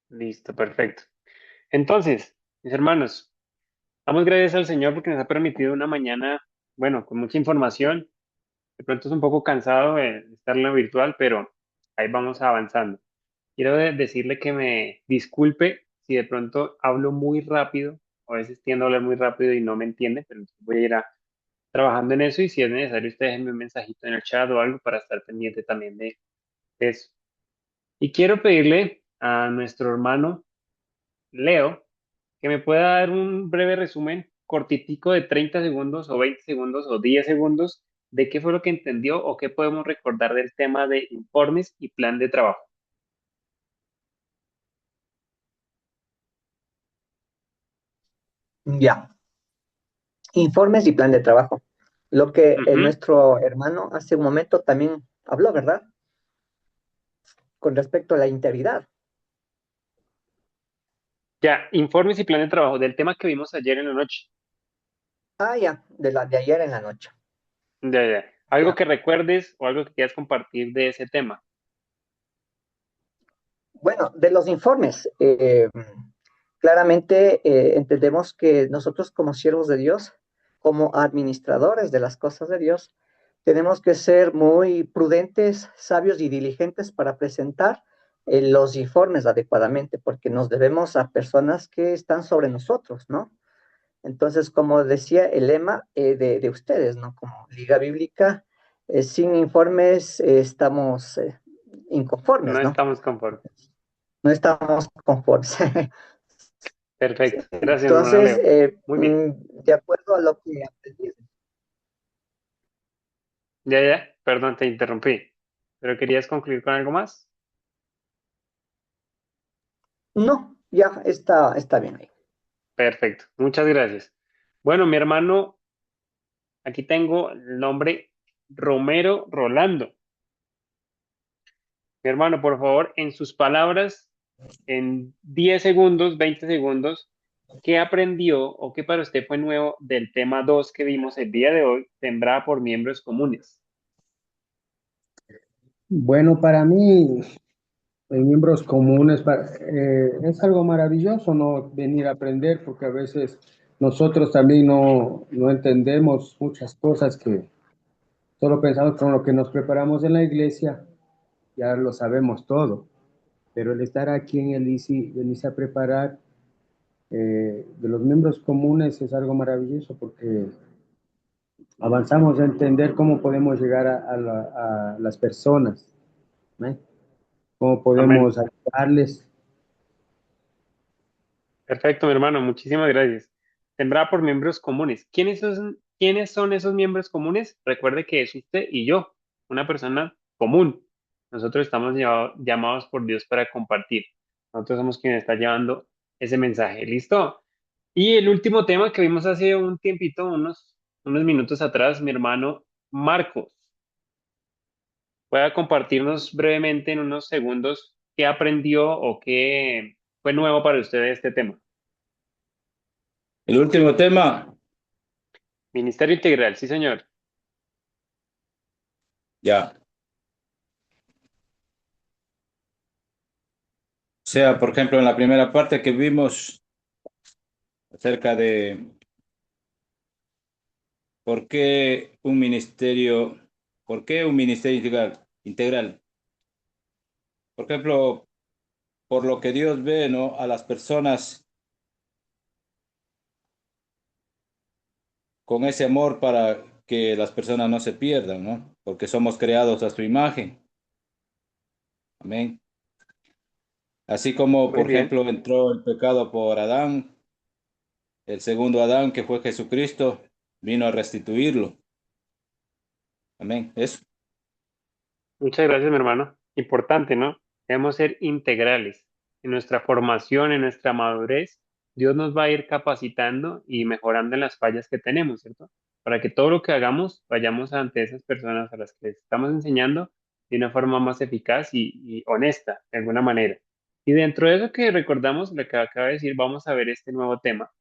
Listo, perfecto. Entonces, mis hermanos, damos gracias al Señor porque nos ha permitido una mañana, bueno, con mucha información. De pronto es un poco cansado de estar en lo virtual, pero ahí vamos avanzando. Quiero decirle que me disculpe si de pronto hablo muy rápido, a veces tiendo a hablar muy rápido y no me entiende, pero voy a ir trabajando en eso y si es necesario, usted déjenme un mensajito en el chat o algo para estar pendiente también de eso. Y quiero pedirle a nuestro hermano Leo que me pueda dar un breve resumen cortitico de 30 segundos o 20 segundos o 10 segundos de qué fue lo que entendió o qué podemos recordar del tema de informes y plan de trabajo. Ya, informes y plan de trabajo. Lo que Ujú. nuestro hermano hace un momento también habló, ¿verdad? Con respecto a la integridad. Ya, informes y plan de trabajo del tema que vimos ayer en la noche. Ah, ya, de la de ayer en la noche. Ya. Algo Ya. que recuerdes o algo que quieras compartir de ese tema. Bueno, de los informes, claramente entendemos que nosotros como siervos de Dios, como administradores de las cosas de Dios, tenemos que ser muy prudentes, sabios y diligentes para presentar los informes adecuadamente, porque nos debemos a personas que están sobre nosotros, ¿no? Entonces, como decía el lema de ustedes, ¿no? Como Liga Bíblica, sin informes estamos No inconformes, ¿no? estamos conformes. No estamos conformes. Perfecto. Gracias, hermano Entonces, Leo. Muy bien. de acuerdo a lo que aprendí, Ya. Perdón, te interrumpí. ¿Pero querías concluir con algo más? no, ya está bien ahí. Perfecto. Muchas gracias. Bueno, mi hermano, aquí tengo el nombre Romero Rolando. Mi hermano, por favor, en sus palabras, en 10 segundos, 20 segundos, ¿qué aprendió o qué para usted fue nuevo del tema 2 que vimos el día de hoy, sembrada por miembros comunes? Bueno, para mí, en miembros comunes, es algo maravilloso, ¿no? Venir a aprender, porque a veces nosotros también no entendemos muchas cosas que solo pensamos con lo que nos preparamos en la iglesia, ya lo sabemos todo. Pero el estar aquí en el ICI, venirse a preparar de los miembros comunes es algo maravilloso, porque avanzamos a entender cómo podemos llegar a las personas, ¿no? Cómo Amén. podemos ayudarles. Perfecto, mi hermano, muchísimas gracias. Sembrada por miembros comunes. ¿Quiénes son esos miembros comunes? Recuerde que es usted y yo, una persona común. Nosotros estamos llamados por Dios para compartir. Nosotros somos quienes está llevando ese mensaje. ¿Listo? Y el último tema que vimos hace un tiempito, unos minutos atrás, mi hermano Marcos. ¿Pueda compartirnos brevemente en unos segundos qué aprendió o qué fue nuevo para usted de este tema? El último tema, Ministerio Integral, sí, señor. ya. O sea, por ejemplo, en la primera parte que vimos acerca de por qué un ministerio, por qué un ministerio integral. Por ejemplo, por lo que Dios ve, ¿no? A las personas con ese amor para que las personas no se pierdan, ¿no? Porque somos creados a su imagen. Amén. Así como, Muy por bien. ejemplo, entró el pecado por Adán, el segundo Adán, que fue Jesucristo, vino a restituirlo. Amén. Eso. Muchas gracias, mi hermano. Importante, ¿no? Debemos ser integrales. En nuestra formación, en nuestra madurez, Dios nos va a ir capacitando y mejorando en las fallas que tenemos, ¿cierto? Para que todo lo que hagamos vayamos ante esas personas a las que les estamos enseñando de una forma más eficaz y honesta, de alguna manera. Y dentro de eso que recordamos, lo que acaba de decir, vamos a ver este nuevo tema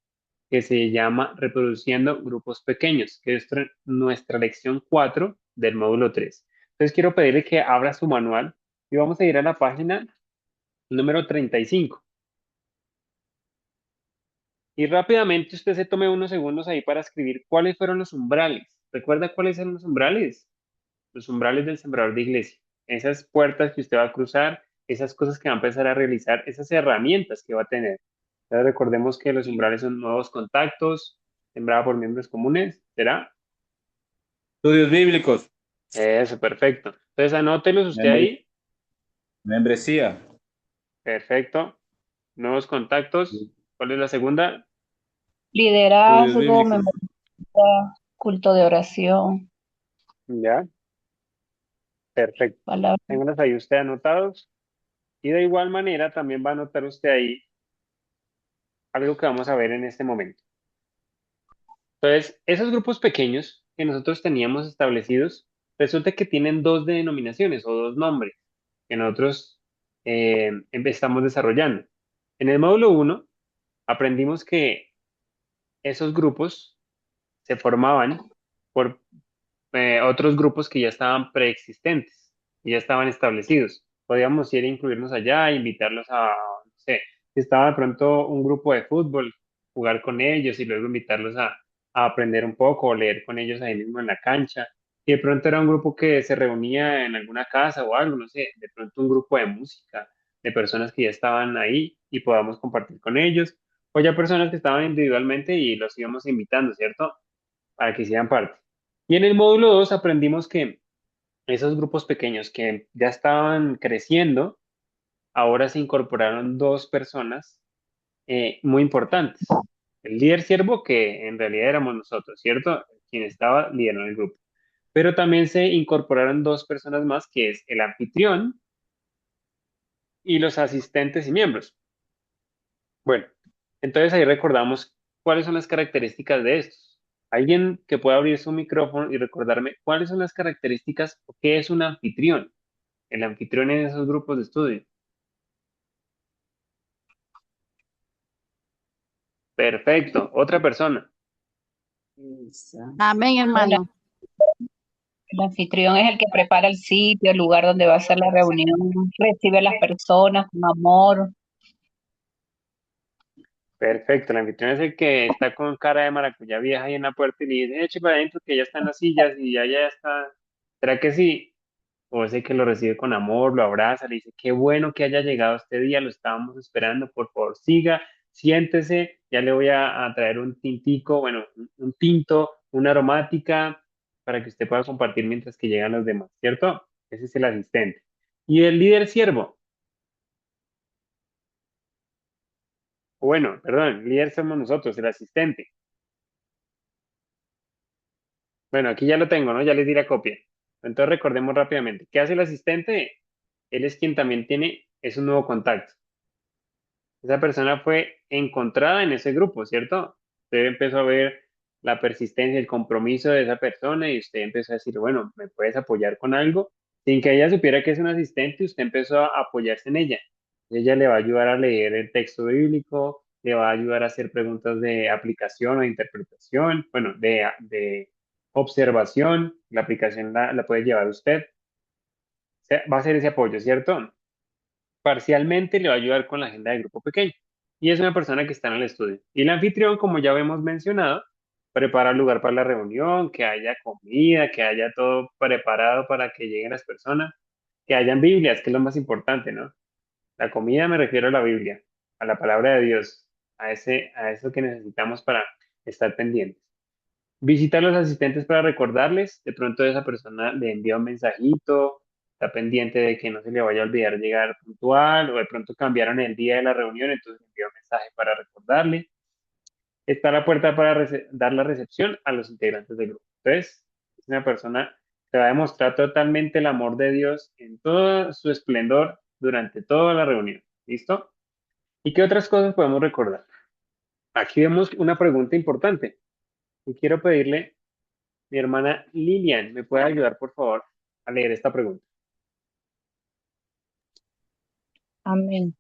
que se llama Reproduciendo Grupos Pequeños, que es nuestra lección 4 del módulo 3. Entonces quiero pedirle que abra su manual y vamos a ir a la página número 35. Y rápidamente usted se tome unos segundos ahí para escribir cuáles fueron los umbrales. ¿Recuerda cuáles eran los umbrales? Los umbrales del sembrador de iglesia. Esas puertas que usted va a cruzar, esas cosas que va a empezar a realizar, esas herramientas que va a tener. Entonces recordemos que los umbrales son nuevos contactos, sembrada por miembros comunes, ¿será? Estudios bíblicos, Eso, perfecto. Entonces anótelos usted membre- ahí. membresía, Perfecto. Nuevos contactos. ¿Cuál es la segunda? estudios Liderazgo, bíblicos. memoria, culto de oración, Ya, perfecto. palabra. Ténganlos ahí usted anotados. Y de igual manera también va a anotar usted ahí algo que vamos a ver en este momento. Entonces, esos grupos pequeños que nosotros teníamos establecidos, resulta que tienen dos denominaciones o dos nombres que nosotros estamos desarrollando. En el módulo uno aprendimos que esos grupos se formaban por otros grupos que ya estaban preexistentes y ya estaban establecidos. Podíamos ir a incluirnos allá, invitarlos a, no sé, si estaba de pronto un grupo de fútbol, jugar con ellos y luego invitarlos a aprender un poco o leer con ellos ahí mismo en la cancha. Y de pronto era un grupo que se reunía en alguna casa o algo, no sé, de pronto un grupo de música, de personas que ya estaban ahí y podamos compartir con ellos, o ya personas que estaban individualmente y los íbamos invitando, ¿cierto? Para que hicieran parte. Y en el módulo 2 aprendimos que esos grupos pequeños que ya estaban creciendo, ahora se incorporaron dos personas muy importantes. El líder siervo, que en realidad éramos nosotros, ¿cierto? Quien estaba liderando el grupo. Pero también se incorporaron dos personas más, que es el anfitrión y los asistentes y miembros. Bueno, entonces ahí recordamos cuáles son las características de estos. Alguien que pueda abrir su micrófono y recordarme cuáles son las características o qué es un anfitrión, el anfitrión en esos grupos de estudio. Perfecto, otra persona. Amén, El, hermano. el anfitrión es el que prepara el sitio, el lugar donde va a ser la reunión, recibe a las personas con amor. Perfecto, el anfitrión es el que está con cara de maracuyá vieja ahí en la puerta y le dice, eche para adentro que ya están las sillas y ya está. ¿Será que sí? O ese que lo recibe con amor, lo abraza, le dice, qué bueno que haya llegado este día, lo estábamos esperando, por favor siga, siéntese, ya le voy a traer un tintico, bueno, un tinto, una aromática, para que usted pueda compartir mientras que llegan los demás, ¿cierto? Ese es el asistente. Y el líder siervo, bueno, perdón, el líder somos nosotros, el asistente. Bueno, aquí ya lo tengo, ¿no? Ya les di la copia. Entonces recordemos rápidamente, ¿qué hace el asistente? Él es quien también tiene, es un nuevo contacto. Esa persona fue encontrada en ese grupo, ¿cierto? Usted empezó a ver la persistencia, el compromiso de esa persona y usted empezó a decir, bueno, ¿me puedes apoyar con algo? Sin que ella supiera que es un asistente, usted empezó a apoyarse en ella. Ella le va a ayudar a leer el texto bíblico, le va a ayudar a hacer preguntas de aplicación o de interpretación, bueno, de observación, la aplicación la puede llevar usted. O sea, va a ser ese apoyo, ¿cierto? Parcialmente le va a ayudar con la agenda de grupo pequeño. Y es una persona que está en el estudio. Y el anfitrión, como ya hemos mencionado, prepara el lugar para la reunión, que haya comida, que haya todo preparado para que lleguen las personas, que hayan Biblias, que es lo más importante, ¿no? La comida me refiero a la Biblia, a la palabra de Dios, a eso que necesitamos para estar pendientes. Visitar a los asistentes para recordarles, de pronto esa persona le envía un mensajito, está pendiente de que no se le vaya a olvidar llegar puntual, o de pronto cambiaron el día de la reunión, entonces envía un mensaje para recordarle. Está a la puerta para dar la recepción a los integrantes del grupo. Entonces, es una persona que va a demostrar totalmente el amor de Dios en todo su esplendor durante toda la reunión. ¿Listo? ¿Y qué otras cosas podemos recordar? Aquí vemos una pregunta importante y quiero pedirle, mi hermana Lilian, ¿me puede ayudar, por favor, a leer esta pregunta? Amén.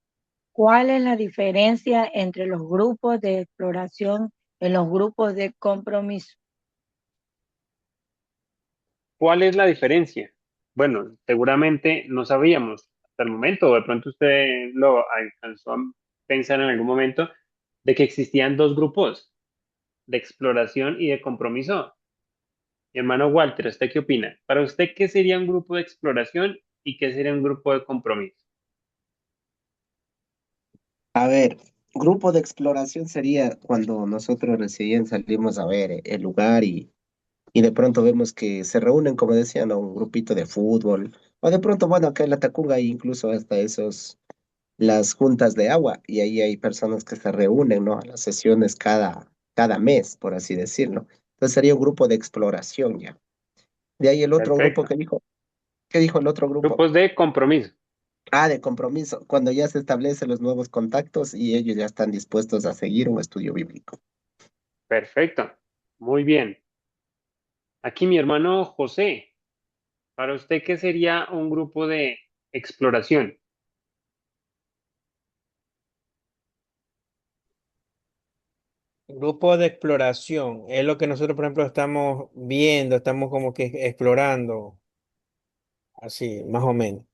¿Cuál es la diferencia entre los grupos de exploración y los grupos de compromiso? ¿Cuál es la diferencia? Bueno, seguramente no sabíamos hasta el momento, o de pronto usted lo alcanzó a pensar en algún momento, de que existían dos grupos, de exploración y de compromiso. Mi hermano Walter, ¿usted qué opina? Para usted, ¿qué sería un grupo de exploración y qué sería un grupo de compromiso? A ver, grupo de exploración sería cuando nosotros recién salimos a ver el lugar y de pronto vemos que se reúnen, como decían, ¿no? Un grupito de fútbol, o de pronto, bueno, acá en la Tacunga hay incluso hasta las juntas de agua, y ahí hay personas que se reúnen, ¿no? A las sesiones cada mes, por así decirlo. Entonces sería un grupo de exploración ya. De ahí el otro grupo Perfecto. que dijo, ¿qué dijo el otro grupo? Grupos de compromiso. Ah, de compromiso, cuando ya se establecen los nuevos contactos y ellos ya están dispuestos a seguir un estudio bíblico. Perfecto. Muy bien. Aquí mi hermano José, para usted, ¿qué sería un grupo de exploración? Grupo de exploración es lo que nosotros, por ejemplo, estamos viendo, estamos como que explorando, así, más o menos. O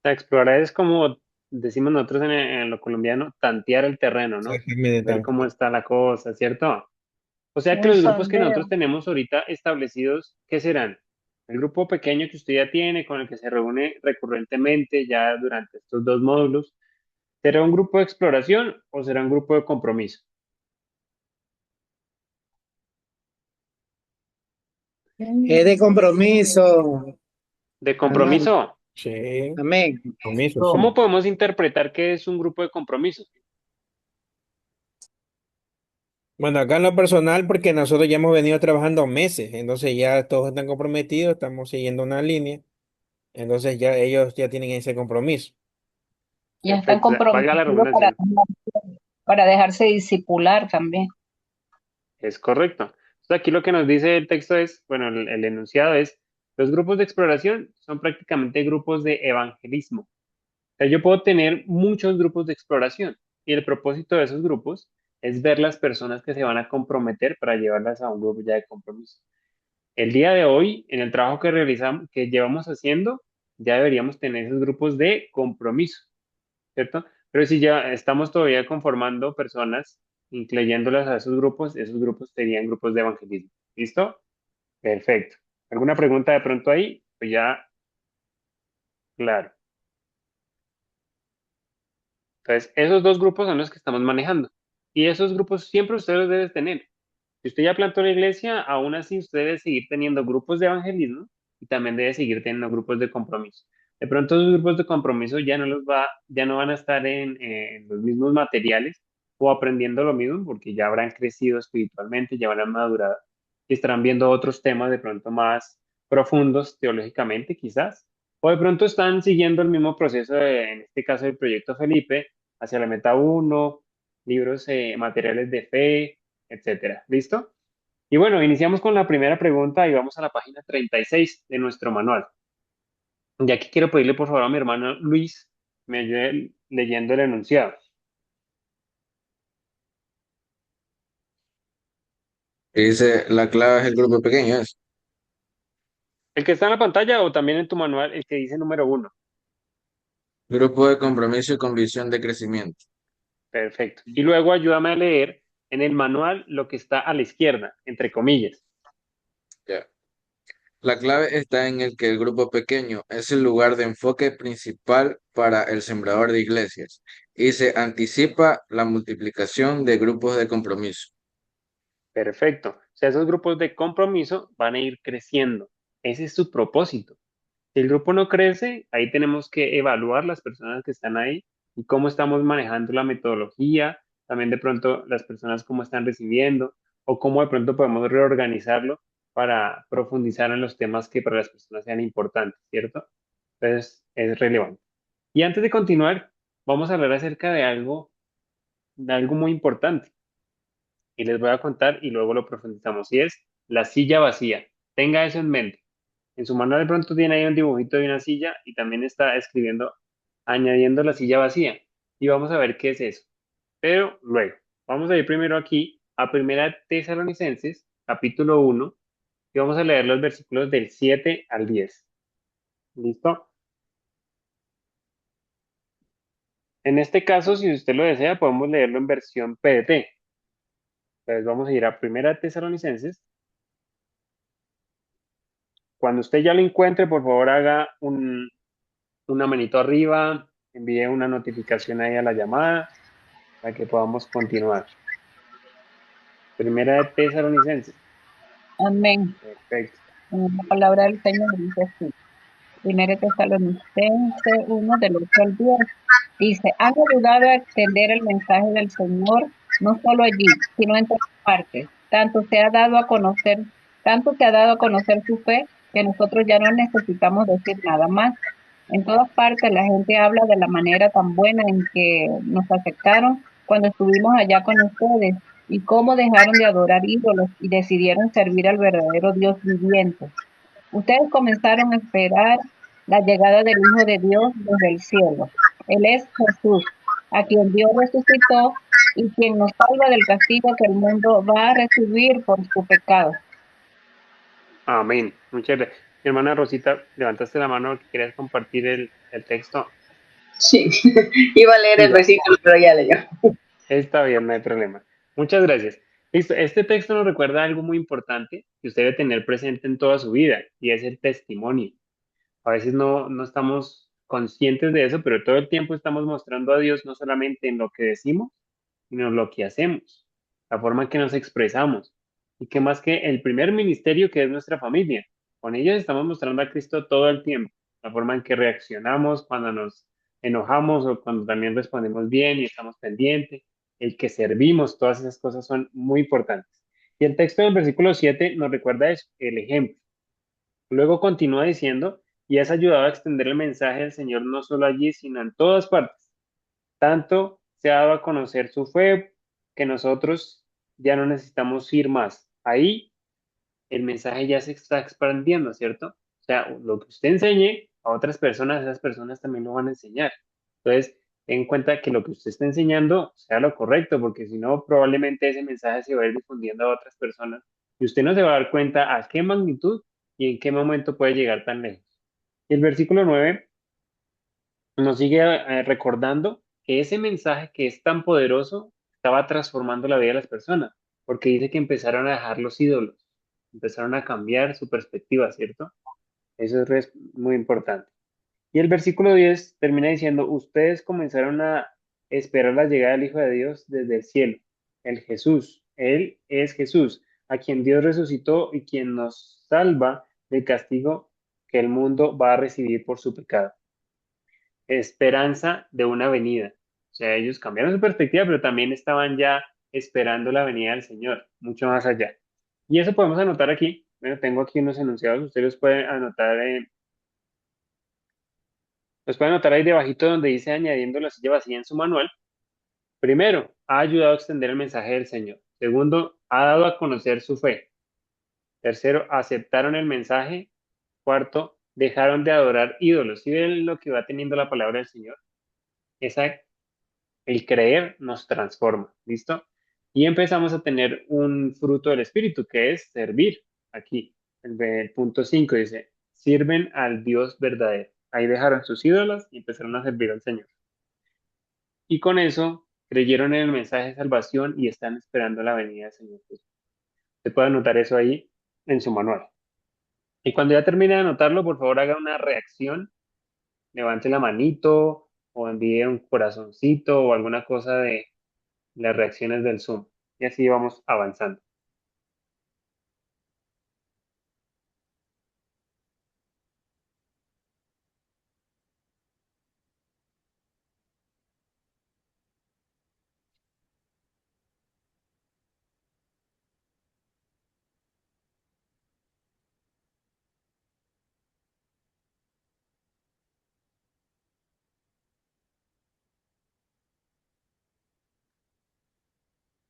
sea, explorar es como decimos nosotros en lo colombiano, tantear el terreno, ¿no? Exactamente, Ver cómo también. está la cosa, ¿cierto? O sea que Un los grupos que nosotros sondeo. tenemos ahorita establecidos, ¿qué serán? El grupo pequeño que usted ya tiene, con el que se reúne recurrentemente ya durante estos dos módulos, ¿será un grupo de exploración o será un grupo de compromiso? Es de compromiso. De Amén. compromiso. Sí, Amén. compromiso, ¿Cómo sí. podemos interpretar que es un grupo de compromiso? Bueno, acá en lo personal, porque nosotros ya hemos venido trabajando meses, entonces ya todos están comprometidos, estamos siguiendo una línea, entonces ya ellos ya tienen ese compromiso. Ya están Perfecto, o sea, valga la comprometidos redundancia, para dejarse discipular también. es correcto. Entonces aquí lo que nos dice el texto es, bueno, el enunciado es, los grupos de exploración son prácticamente grupos de evangelismo. O sea, yo puedo tener muchos grupos de exploración y el propósito de esos grupos es ver las personas que se van a comprometer para llevarlas a un grupo ya de compromiso. El día de hoy, en el trabajo que realizamos, que llevamos haciendo, ya deberíamos tener esos grupos de compromiso, ¿cierto? Pero si ya estamos todavía conformando personas, incluyéndolas a esos grupos serían grupos de evangelismo. ¿Listo? Perfecto. ¿Alguna pregunta de pronto ahí? Pues ya, claro. Entonces, esos dos grupos son los que estamos manejando. Y esos grupos siempre usted los debe tener. Si usted ya plantó la iglesia, aún así usted debe seguir teniendo grupos de evangelismo y también debe seguir teniendo grupos de compromiso. De pronto esos grupos de compromiso ya no van a estar en los mismos materiales o aprendiendo lo mismo porque ya habrán crecido espiritualmente, ya habrán madurado y estarán viendo otros temas de pronto más profundos teológicamente quizás. O de pronto están siguiendo el mismo proceso en este caso del proyecto Felipe, hacia la meta uno, libros, materiales de fe, etcétera. ¿Listo? Y bueno, iniciamos con la primera pregunta y vamos a la página 36 de nuestro manual. Y aquí quiero pedirle por favor a mi hermano Luis me ayude leyendo el enunciado. Dice, la clave es el grupo pequeño, es El que está en la pantalla o también en tu manual, el que dice número uno. grupo de compromiso y con visión de crecimiento. Perfecto. Y luego ayúdame a leer en el manual lo que está a la izquierda, entre comillas. Ya. La clave está en el que el grupo pequeño es el lugar de enfoque principal para el sembrador de iglesias y se anticipa la multiplicación de grupos de compromiso. Perfecto. O sea, esos grupos de compromiso van a ir creciendo. Ese es su propósito. Si el grupo no crece, ahí tenemos que evaluar las personas que están ahí y cómo estamos manejando la metodología, también de pronto las personas cómo están recibiendo o cómo de pronto podemos reorganizarlo para profundizar en los temas que para las personas sean importantes, ¿cierto? Entonces, es relevante. Y antes de continuar, vamos a hablar acerca de algo muy importante y les voy a contar y luego lo profundizamos y es la silla vacía. Tenga eso en mente. En su manual de pronto tiene ahí un dibujito de una silla y también está escribiendo, añadiendo la silla vacía. Y vamos a ver qué es eso. Pero luego, vamos a ir primero aquí a Primera Tesalonicenses, capítulo uno y vamos a leer los versículos del 7 al 10. ¿Listo? En este caso, si usted lo desea, podemos leerlo en versión PDT. Entonces vamos a ir a Primera Tesalonicenses. Cuando usted ya lo encuentre, por favor haga una manito arriba, envíe una notificación ahí a la llamada para que podamos continuar. Primera de Tesalonicenses. Amén. Perfecto. La palabra del Señor dice así. Primero Tesalonicense 1 del 8 al 10. Dice, han ayudado a extender el mensaje del Señor, no solo allí, sino en todas partes. Tanto se ha dado a conocer su fe, que nosotros ya no necesitamos decir nada más. En todas partes la gente habla de la manera tan buena en que nos aceptaron cuando estuvimos allá con ustedes y cómo dejaron de adorar ídolos y decidieron servir al verdadero Dios viviente. Ustedes comenzaron a esperar la llegada del Hijo de Dios desde el cielo. Él es Jesús, a quien Dios resucitó y quien nos salva del castigo que el mundo va a recibir por su pecado. Amén. Muchas gracias. Mi hermana Rosita, levantaste la mano que querías compartir el texto. Sí, iba a leer el Siga. versículo, pero ya leyó. Está bien, no hay problema. Muchas gracias. Listo. Este texto nos recuerda algo muy importante que usted debe tener presente en toda su vida y es el testimonio. A veces no estamos conscientes de eso, pero todo el tiempo estamos mostrando a Dios no solamente en lo que decimos, sino en lo que hacemos, la forma en que nos expresamos. Y que más que el primer ministerio que es nuestra familia. Con ellos estamos mostrando a Cristo todo el tiempo, la forma en que reaccionamos cuando nos enojamos o cuando también respondemos bien y estamos pendientes, el que servimos, todas esas cosas son muy importantes. Y el texto del versículo 7 nos recuerda eso, el ejemplo. Luego continúa diciendo, y has ayudado a extender el mensaje del Señor no solo allí, sino en todas partes. Tanto se ha dado a conocer su fe que nosotros ya no necesitamos ir más. Ahí el mensaje ya se está expandiendo, ¿cierto? O sea, lo que usted enseñe a otras personas, esas personas también lo van a enseñar. Entonces, ten en cuenta que lo que usted está enseñando sea lo correcto, porque si no, probablemente ese mensaje se va a ir difundiendo a otras personas y usted no se va a dar cuenta a qué magnitud y en qué momento puede llegar tan lejos. Y el versículo 9 nos sigue recordando que ese mensaje que es tan poderoso estaba transformando la vida de las personas, porque dice que empezaron a dejar los ídolos, empezaron a cambiar su perspectiva, ¿cierto? Eso es muy importante. Y el versículo 10 termina diciendo, ustedes comenzaron a esperar la llegada del Hijo de Dios desde el cielo, el Jesús. Él es Jesús, a quien Dios resucitó y quien nos salva del castigo que el mundo va a recibir por su pecado. Esperanza de una venida. O sea, ellos cambiaron su perspectiva, pero también estaban ya esperando la venida del Señor, mucho más allá. Y eso podemos anotar aquí. Bueno, tengo aquí unos enunciados, ustedes los pueden anotar ahí debajito donde dice añadiendo la silla vacía en su manual. Primero, ha ayudado a extender el mensaje del Señor. Segundo, ha dado a conocer su fe. Tercero, aceptaron el mensaje. Cuarto, dejaron de adorar ídolos. ¿Sí ven lo que va teniendo la palabra del Señor? Esa El creer nos transforma, ¿listo? Y empezamos a tener un fruto del Espíritu, que es servir. Aquí, el punto 5 dice, sirven al Dios verdadero. Ahí dejaron sus ídolos y empezaron a servir al Señor. Y con eso creyeron en el mensaje de salvación y están esperando la venida del Señor Jesús. Se puede anotar eso ahí en su manual. Y cuando ya termine de anotarlo, por favor haga una reacción, levante la manito o envíe un corazoncito o alguna cosa de las reacciones del Zoom. Y así vamos avanzando.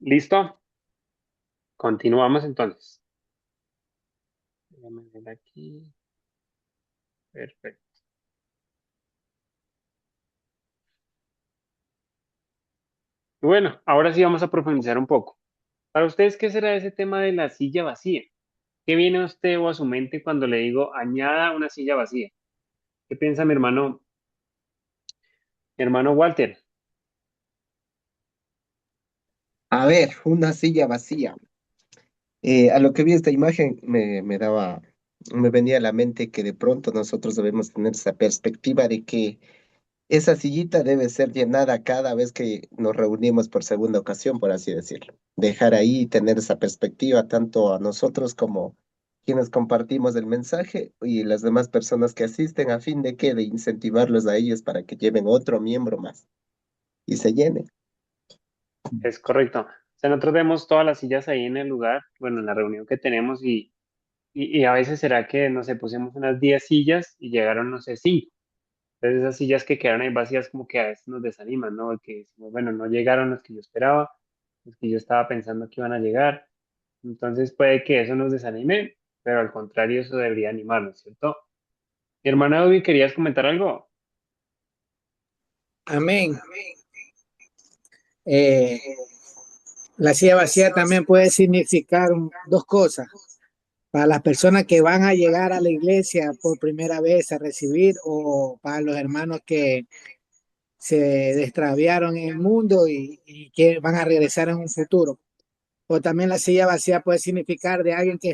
¿Listo? Continuamos entonces. Déjame ver aquí. Perfecto. Bueno, ahora sí vamos a profundizar un poco. Para ustedes, ¿qué será ese tema de la silla vacía? ¿Qué viene a usted o a su mente cuando le digo añada una silla vacía? ¿Qué piensa mi hermano Walter? A ver, una silla vacía. A lo que vi esta imagen me venía a la mente que de pronto nosotros debemos tener esa perspectiva de que esa sillita debe ser llenada cada vez que nos reunimos por segunda ocasión, por así decirlo. Dejar ahí y tener esa perspectiva tanto a nosotros como quienes compartimos el mensaje y las demás personas que asisten a fin de que de incentivarlos a ellos para que lleven otro miembro más y se llene. Es correcto. O sea, nosotros vemos todas las sillas ahí en el lugar, bueno, en la reunión que tenemos y a veces será que, no sé, pusimos unas 10 sillas y llegaron, no sé, 5. Entonces esas sillas que quedaron ahí vacías como que a veces nos desaniman, ¿no? Porque decimos, bueno, no llegaron los que yo esperaba, los que yo estaba pensando que iban a llegar. Entonces puede que eso nos desanime, pero al contrario, eso debería animarnos, ¿cierto? Mi hermana Evi, ¿querías comentar algo? Amén. Eh, la silla vacía también puede significar dos cosas. Para las personas que van a llegar a la iglesia por primera vez a recibir o para los hermanos que se extraviaron en el mundo y que van a regresar en un futuro. O también la silla vacía puede significar de alguien que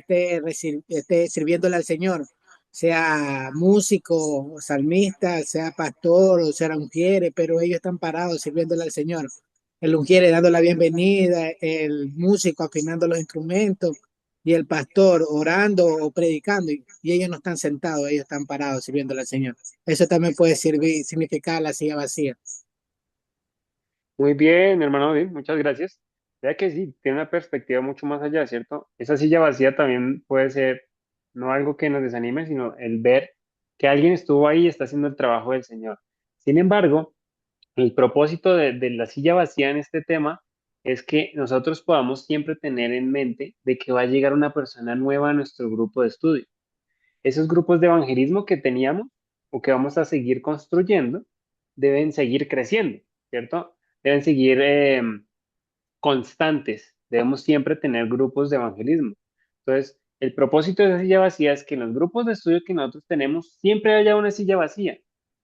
esté sirviéndole al Señor, sea músico, o salmista, sea pastor o sea ungiere, pero ellos están parados sirviéndole al Señor. El ungiere dando la bienvenida, el músico afinando los instrumentos y el pastor orando o predicando y ellos no están sentados, ellos están parados sirviéndole al Señor. Eso también puede significar la silla vacía. Muy bien, mi hermano Evi, muchas gracias. Ya que sí, tiene una perspectiva mucho más allá, ¿cierto? Esa silla vacía también puede ser no algo que nos desanime, sino el ver que alguien estuvo ahí y está haciendo el trabajo del Señor. Sin embargo, el propósito de la silla vacía en este tema es que nosotros podamos siempre tener en mente de que va a llegar una persona nueva a nuestro grupo de estudio. Esos grupos de evangelismo que teníamos o que vamos a seguir construyendo deben seguir creciendo, ¿cierto? Deben seguir constantes. Debemos siempre tener grupos de evangelismo. Entonces, el propósito de esa silla vacía es que en los grupos de estudio que nosotros tenemos siempre haya una silla vacía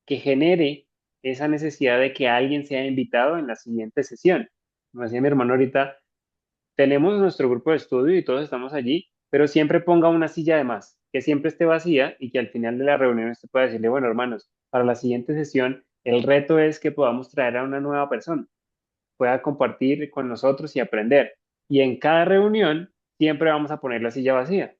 que genere esa necesidad de que alguien sea invitado en la siguiente sesión. Como decía mi hermano ahorita, tenemos nuestro grupo de estudio y todos estamos allí, pero siempre ponga una silla de más, que siempre esté vacía y que al final de la reunión usted pueda decirle, bueno, hermanos, para la siguiente sesión, el reto es que podamos traer a una nueva persona, pueda compartir con nosotros y aprender. Y en cada reunión siempre vamos a poner la silla vacía,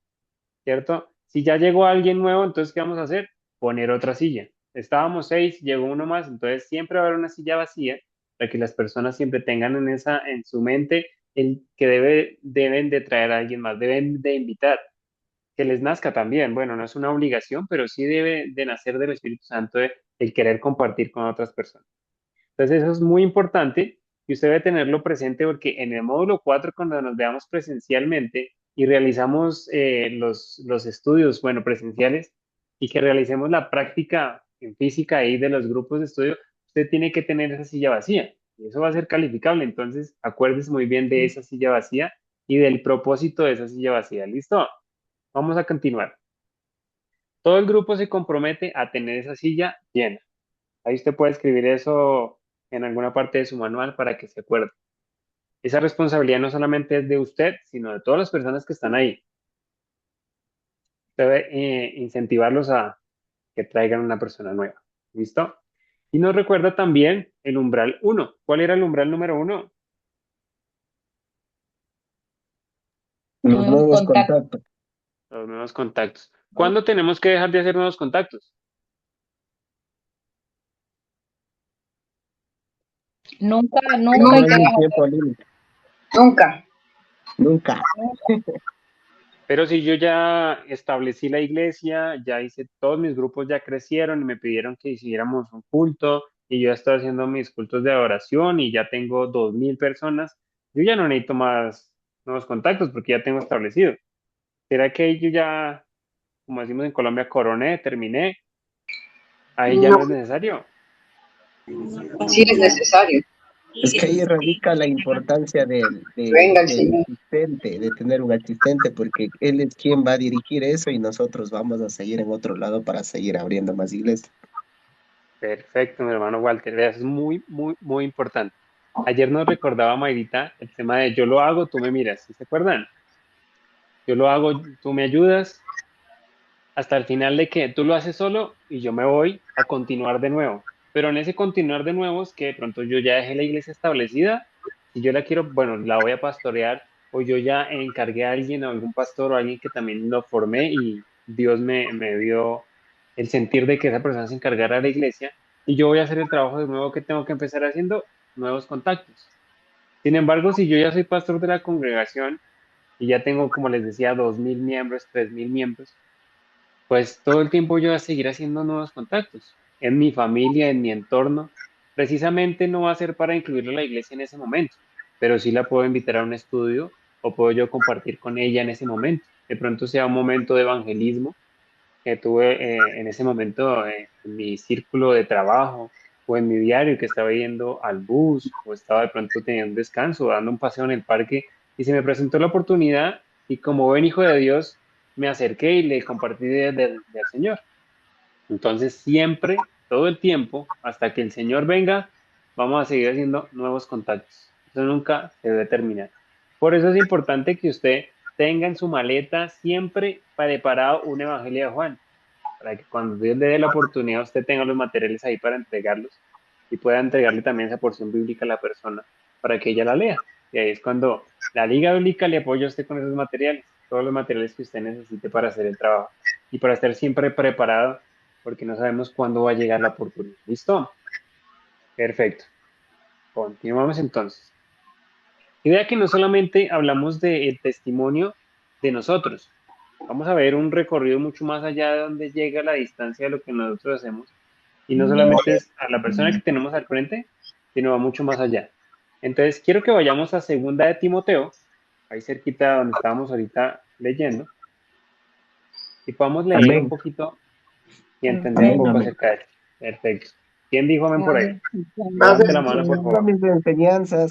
¿cierto? Si ya llegó alguien nuevo, entonces, ¿qué vamos a hacer? Poner otra silla. Estábamos 6, llegó uno más, entonces siempre va a haber una silla vacía para que las personas siempre tengan en su mente el que deben de traer a alguien más, deben de invitar, que les nazca también. Bueno, no es una obligación, pero sí debe de nacer del Espíritu Santo el querer compartir con otras personas. Entonces eso es muy importante y usted debe tenerlo presente porque en el módulo 4 cuando nos veamos presencialmente y realizamos los estudios, bueno, presenciales, y que realicemos la práctica en física ahí de los grupos de estudio, usted tiene que tener esa silla vacía y eso va a ser calificable. Entonces, acuérdese muy bien de esa silla vacía y del propósito de esa silla vacía. ¿Listo? Vamos a continuar. Todo el grupo se compromete a tener esa silla llena. Ahí usted puede escribir eso en alguna parte de su manual para que se acuerde. Esa responsabilidad no solamente es de usted, sino de todas las personas que están ahí. Debe incentivarlos a que traigan una persona nueva. ¿Listo? Y nos recuerda también el umbral 1. ¿Cuál era el umbral número 1? Los Nuevos nuevos contactos. contactos. Los nuevos contactos. ¿Cuándo tenemos que dejar de hacer nuevos contactos? Nunca, nunca No hay hay que un dejar tiempo límite. Nunca. Nunca. Pero si yo ya establecí la iglesia, ya hice, todos mis grupos ya crecieron y me pidieron que hiciéramos un culto y yo ya estoy haciendo mis cultos de adoración y ya tengo 2000 personas, yo ya no necesito más nuevos contactos porque ya tengo establecido. ¿Será que ahí yo ya, como decimos en Colombia, coroné, terminé? Ahí ya No, no es necesario. sí es necesario. Es que ahí radica la importancia Venga el del Señor. asistente, de tener un asistente, porque él es quien va a dirigir eso y nosotros vamos a seguir en otro lado para seguir abriendo más iglesias. Perfecto, mi hermano Walter. Eso es muy, muy, muy importante. Ayer nos recordaba Mayrita el tema de yo lo hago, tú me miras, ¿sí se acuerdan? Yo lo hago, tú me ayudas, hasta el final de que tú lo haces solo y yo me voy a continuar de nuevo. Pero en ese continuar de nuevo es que de pronto yo ya dejé la iglesia establecida y yo la quiero, bueno, la voy a pastorear o yo ya encargué a alguien, a algún pastor o a alguien que también lo formé y Dios me dio el sentir de que esa persona se encargara de la iglesia y yo voy a hacer el trabajo de nuevo que tengo que empezar haciendo, nuevos contactos. Sin embargo, si yo ya soy pastor de la congregación y ya tengo, como les decía, 2.000 miembros, 3.000 miembros, pues todo el tiempo yo voy a seguir haciendo nuevos contactos en mi familia, en mi entorno. Precisamente no va a ser para incluirlo a la iglesia en ese momento, pero sí la puedo invitar a un estudio o puedo yo compartir con ella en ese momento. De pronto sea un momento de evangelismo que tuve en ese momento en mi círculo de trabajo o en mi diario que estaba yendo al bus o estaba de pronto teniendo un descanso, dando un paseo en el parque y se me presentó la oportunidad y como buen hijo de Dios me acerqué y le compartí del Señor. Entonces siempre, todo el tiempo, hasta que el Señor venga, vamos a seguir haciendo nuevos contactos. Eso nunca se debe terminar. Por eso es importante que usted tenga en su maleta siempre preparado un Evangelio de Juan para que cuando Dios le dé la oportunidad usted tenga los materiales ahí para entregarlos y pueda entregarle también esa porción bíblica a la persona para que ella la lea. Y ahí es cuando la Liga Bíblica le apoya a usted con esos materiales, todos los materiales que usted necesite para hacer el trabajo y para estar siempre preparado porque no sabemos cuándo va a llegar la oportunidad. ¿Listo? Perfecto. Continuamos entonces. Idea que no solamente hablamos del testimonio de nosotros, vamos a ver un recorrido mucho más allá de donde llega la distancia de lo que nosotros hacemos. Y no solamente es a la persona que tenemos al frente, sino va mucho más allá. Entonces, quiero que vayamos a segunda de Timoteo, ahí cerquita donde estábamos ahorita leyendo, y podamos leer un Amén, poquito y entender un amén, poco Amén. amén. acerca de él. Perfecto. ¿Quién dijo amén por ahí? Padre, Señor, Levante la en mano, por Son favor. tu mis enseñanzas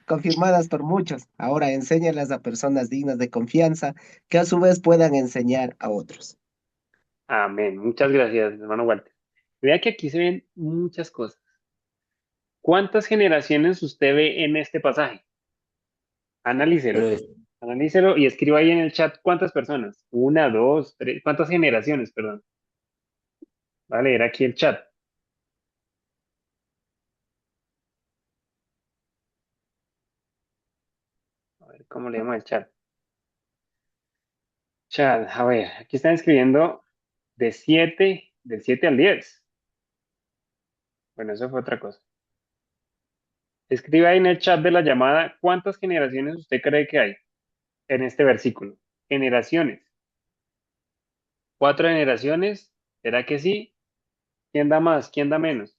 confirmadas por muchos. Ahora enséñalas a personas dignas de confianza que a su vez puedan enseñar a otros. Amén. Muchas gracias, hermano Walter. Vea que aquí se ven muchas cosas. ¿Cuántas generaciones usted ve en este pasaje? Analícelo. Tres. Analícelo y escriba ahí en el chat cuántas personas. Una, dos, tres. ¿Cuántas generaciones, perdón? Va a leer aquí el chat. A ver cómo leemos el chat. Chat, a ver, aquí están escribiendo del 7 al 10. Bueno, eso fue otra cosa. Escriba ahí en el chat de la llamada cuántas generaciones usted cree que hay en este versículo. Generaciones. ¿Cuatro generaciones? ¿Será que sí? ¿Quién da más? ¿Quién da menos?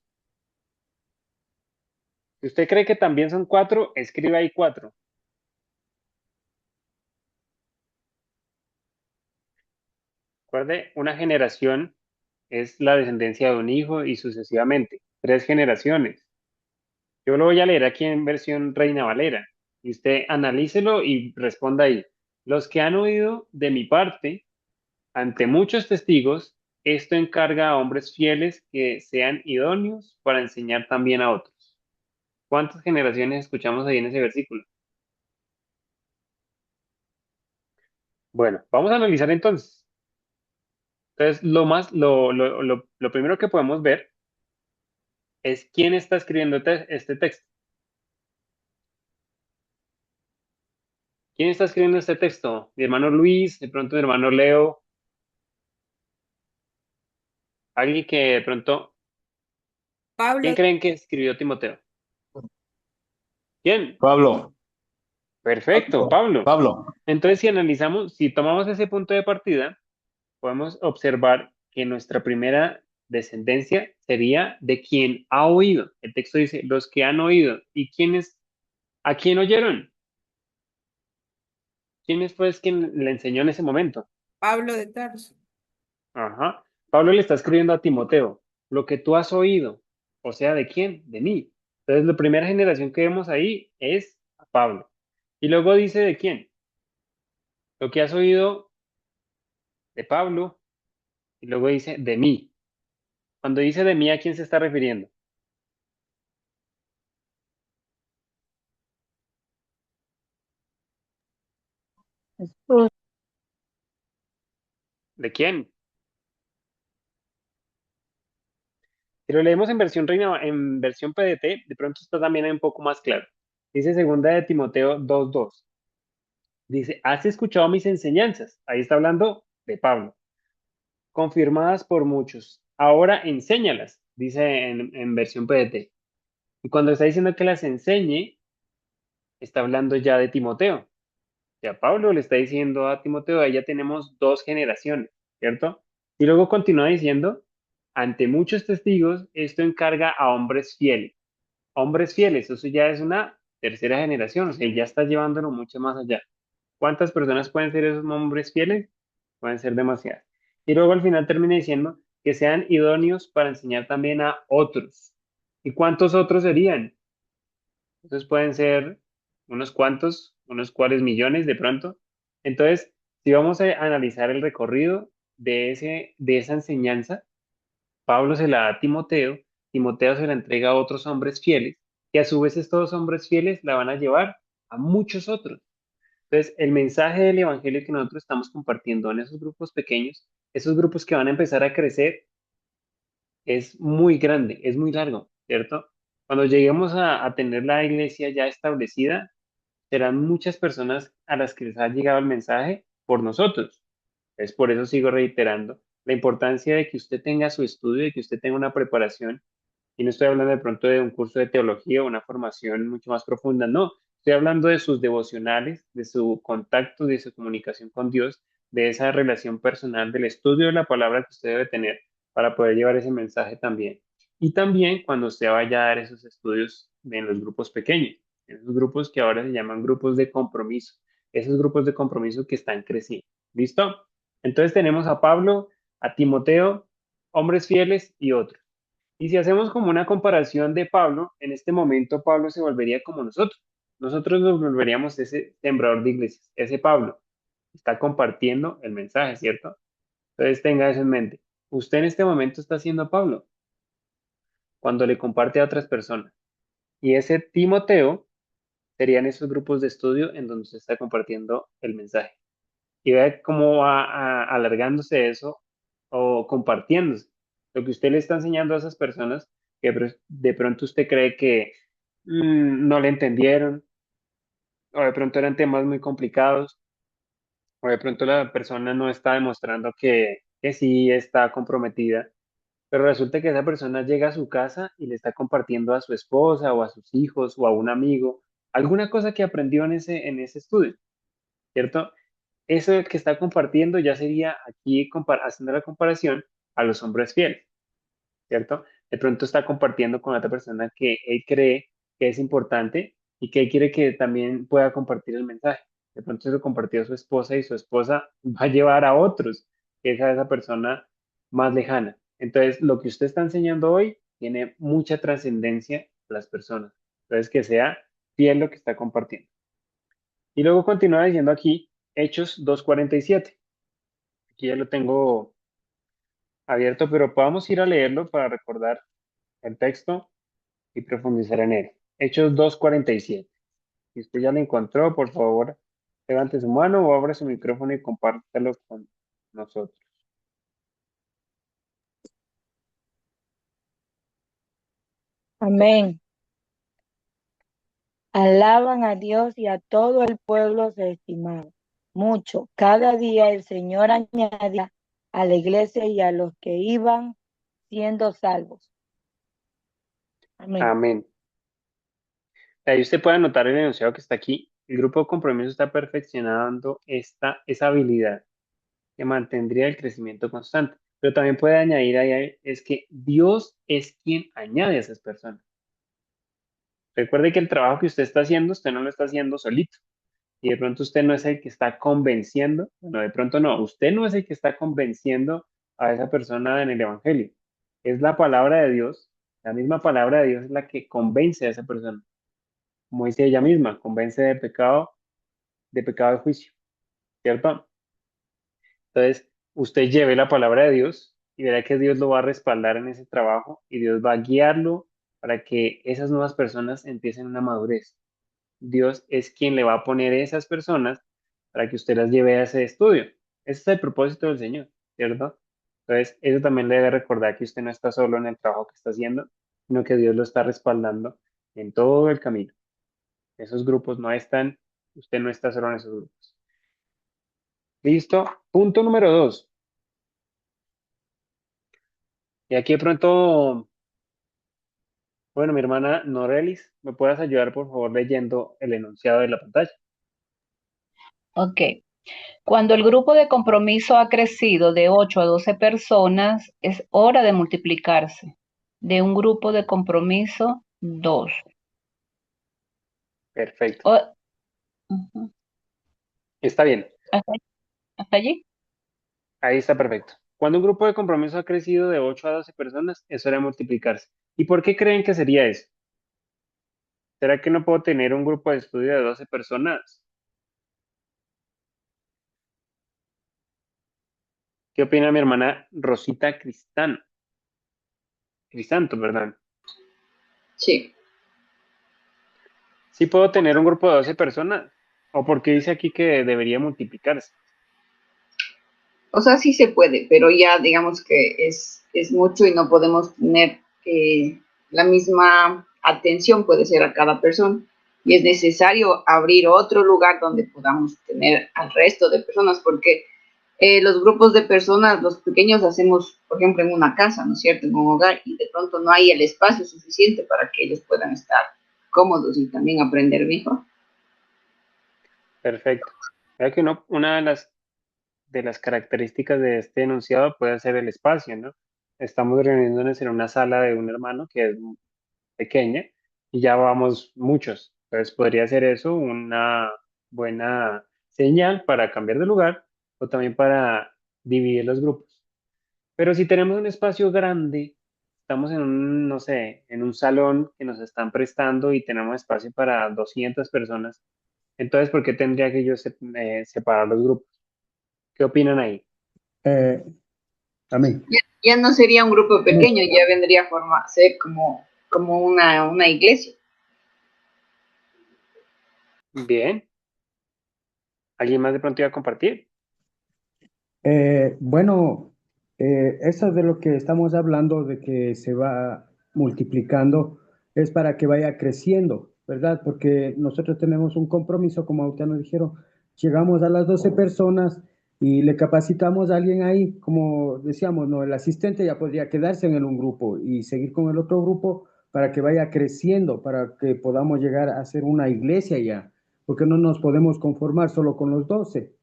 Si usted cree que también son cuatro, escriba ahí cuatro. Recuerde, una generación es la descendencia de un hijo y sucesivamente. Tres generaciones. Yo lo voy a leer aquí en versión Reina Valera. Y usted analícelo y responda ahí. Los que han oído de mi parte, ante muchos testigos, esto encarga a hombres fieles que sean idóneos para enseñar también a otros. ¿Cuántas generaciones escuchamos ahí en ese versículo? Bueno, vamos a analizar entonces. Entonces, lo primero que podemos ver es quién está escribiendo este texto. ¿Quién está escribiendo este texto? Mi hermano Luis, de pronto mi hermano Leo, alguien que de pronto, ¿quién Pablo, creen que escribió Timoteo? ¿Quién? Pablo, Perfecto, Pablo. Pablo. Entonces, si analizamos, si tomamos ese punto de partida, podemos observar que nuestra primera descendencia sería de quien ha oído. El texto dice, los que han oído. ¿Y quiénes, a quién oyeron? ¿Quién fue quien le enseñó en ese momento? Pablo de Tarso. Ajá. Pablo le está escribiendo a Timoteo, lo que tú has oído, o sea, ¿de quién? De mí. Entonces, la primera generación que vemos ahí es a Pablo. Y luego dice de quién, lo que has oído de Pablo, y luego dice de mí. Cuando dice de mí, ¿a quién se está refiriendo? Jesús. ¿De quién? Si lo leemos en versión Reina, en versión PDT, de pronto está también un poco más claro. Dice segunda de Timoteo 2:2. Dice, has escuchado mis enseñanzas. Ahí está hablando de Pablo, confirmadas por muchos. Ahora enséñalas, dice en versión PDT. Y cuando está diciendo que las enseñe, está hablando ya de Timoteo. Ya Pablo le está diciendo a Timoteo, ahí ya tenemos dos generaciones, ¿cierto? Y luego continúa diciendo, ante muchos testigos, esto encarga a hombres fieles. Hombres fieles, eso ya es una tercera generación, o sea, ya está llevándolo mucho más allá. ¿Cuántas personas pueden ser esos hombres fieles? Pueden ser demasiadas. Y luego al final termina diciendo que sean idóneos para enseñar también a otros. ¿Y cuántos otros serían? Entonces pueden ser unos cuantos, unos cuales millones de pronto. Entonces, si vamos a analizar el recorrido de esa enseñanza, Pablo se la da a Timoteo, Timoteo se la entrega a otros hombres fieles, y a su vez estos hombres fieles la van a llevar a muchos otros. Entonces, el mensaje del evangelio que nosotros estamos compartiendo en esos grupos pequeños, esos grupos que van a empezar a crecer, es muy grande, es muy largo, ¿cierto? Cuando lleguemos a tener la iglesia ya establecida, serán muchas personas a las que les ha llegado el mensaje por nosotros. Es por eso sigo reiterando la importancia de que usted tenga su estudio, de que usted tenga una preparación. Y no estoy hablando de pronto de un curso de teología o una formación mucho más profunda, no. Estoy hablando de sus devocionales, de su contacto, de su comunicación con Dios, de esa relación personal, del estudio de la palabra que usted debe tener para poder llevar ese mensaje también. Y también cuando usted vaya a dar esos estudios en los grupos pequeños, en esos grupos que ahora se llaman grupos de compromiso, esos grupos de compromiso que están creciendo. ¿Listo? Entonces tenemos a Pablo, a Timoteo, hombres fieles y otros. Y si hacemos como una comparación de Pablo, en este momento Pablo se volvería como nosotros. Nosotros nos volveríamos ese sembrador de iglesias, ese Pablo. Está compartiendo el mensaje, ¿cierto? Entonces tenga eso en mente. Usted en este momento está siendo Pablo cuando le comparte a otras personas. Y ese Timoteo serían esos grupos de estudio en donde se está compartiendo el mensaje. Y vea cómo va alargándose eso o compartiéndose. Lo que usted le está enseñando a esas personas que de pronto usted cree que no le entendieron, o de pronto eran temas muy complicados, o de pronto la persona no está demostrando que sí está comprometida, pero resulta que esa persona llega a su casa y le está compartiendo a su esposa o a sus hijos o a un amigo alguna cosa que aprendió en ese estudio, ¿cierto? Eso que está compartiendo ya sería aquí haciendo la comparación a los hombres fieles, ¿cierto? De pronto está compartiendo con otra persona que él cree que es importante y que él quiere que también pueda compartir el mensaje. De pronto se lo compartió a su esposa y su esposa va a llevar a otros, que es a esa persona más lejana. Entonces, lo que usted está enseñando hoy tiene mucha trascendencia a las personas. Entonces, que sea fiel lo que está compartiendo. Y luego continúa diciendo aquí, Hechos 2:47. Aquí ya lo tengo abierto, pero podamos ir a leerlo para recordar el texto y profundizar en él. Hechos 2:47. Si usted ya lo encontró, por favor, levante su mano o abra su micrófono y compártelo con nosotros. Amén. Alaban a Dios y a todo el pueblo se estimaban mucho. Cada día el Señor añadía a la iglesia y a los que iban siendo salvos. Amén. Amén. Ahí usted puede anotar el enunciado que está aquí. El grupo de compromiso está perfeccionando esa habilidad que mantendría el crecimiento constante. Pero también puede añadir ahí, es que Dios es quien añade a esas personas. Recuerde que el trabajo que usted está haciendo, usted no lo está haciendo solito. Y de pronto usted no es el que está convenciendo, bueno, de pronto no, usted no es el que está convenciendo a esa persona en el Evangelio. Es la palabra de Dios, la misma palabra de Dios es la que convence a esa persona. Como dice ella misma, convence de pecado de juicio, ¿cierto? Entonces, usted lleve la palabra de Dios y verá que Dios lo va a respaldar en ese trabajo y Dios va a guiarlo para que esas nuevas personas empiecen una madurez. Dios es quien le va a poner esas personas para que usted las lleve a ese estudio. Ese es el propósito del Señor, ¿cierto? Entonces, eso también le debe recordar que usted no está solo en el trabajo que está haciendo, sino que Dios lo está respaldando en todo el camino. Esos grupos no están, usted no está solo en esos grupos. ¿Listo? Punto número 2. Y aquí de pronto, bueno, mi hermana Norelis, ¿me puedes ayudar por favor leyendo el enunciado de la pantalla? Ok. Cuando el grupo de compromiso ha crecido de 8 a 12 personas, es hora de multiplicarse. De un grupo de compromiso, 2. Perfecto. Ujú. Está bien. ¿Hasta, hasta allí? Ahí está perfecto. Cuando un grupo de compromiso ha crecido de 8 a 12 personas, es hora de multiplicarse. ¿Y por qué creen que sería eso? ¿Será que no puedo tener un grupo de estudio de 12 personas? ¿Qué opina mi hermana Rosita Cristanto, perdón? Sí. ¿Sí puedo tener un grupo de 12 personas? ¿O por qué dice aquí que debería multiplicarse? O sea, sí se puede, pero ya digamos que es mucho y no podemos tener la misma atención, puede ser a cada persona. Y es necesario abrir otro lugar donde podamos tener al resto de personas, porque los grupos de personas, los pequeños, hacemos, por ejemplo, en una casa, ¿no es cierto? En un hogar, y de pronto no hay el espacio suficiente para que ellos puedan estar cómodos y también aprender mejor. Perfecto. Vea que una de las características de este enunciado puede ser el espacio, ¿no? Estamos reuniéndonos en una sala de un hermano que es pequeña y ya vamos muchos. Entonces podría ser eso una buena señal para cambiar de lugar o también para dividir los grupos. Pero si tenemos un espacio grande, estamos en un, no sé, en un salón que nos están prestando y tenemos espacio para 200 personas, entonces, ¿por qué tendría que yo separar los grupos? ¿Qué opinan ahí? Eh, a mí. Ya no sería un grupo pequeño, ya vendría a ser como una iglesia. Bien. ¿Alguien más de pronto iba a compartir? Bueno, eso de lo que estamos hablando, de que se va multiplicando, es para que vaya creciendo, ¿verdad? Porque nosotros tenemos un compromiso, como ahorita nos dijeron, llegamos a las 12 personas y le capacitamos a alguien ahí, como decíamos, ¿no? El asistente ya podría quedarse en un grupo y seguir con el otro grupo para que vaya creciendo, para que podamos llegar a ser una iglesia ya, porque no nos podemos conformar solo con los 12.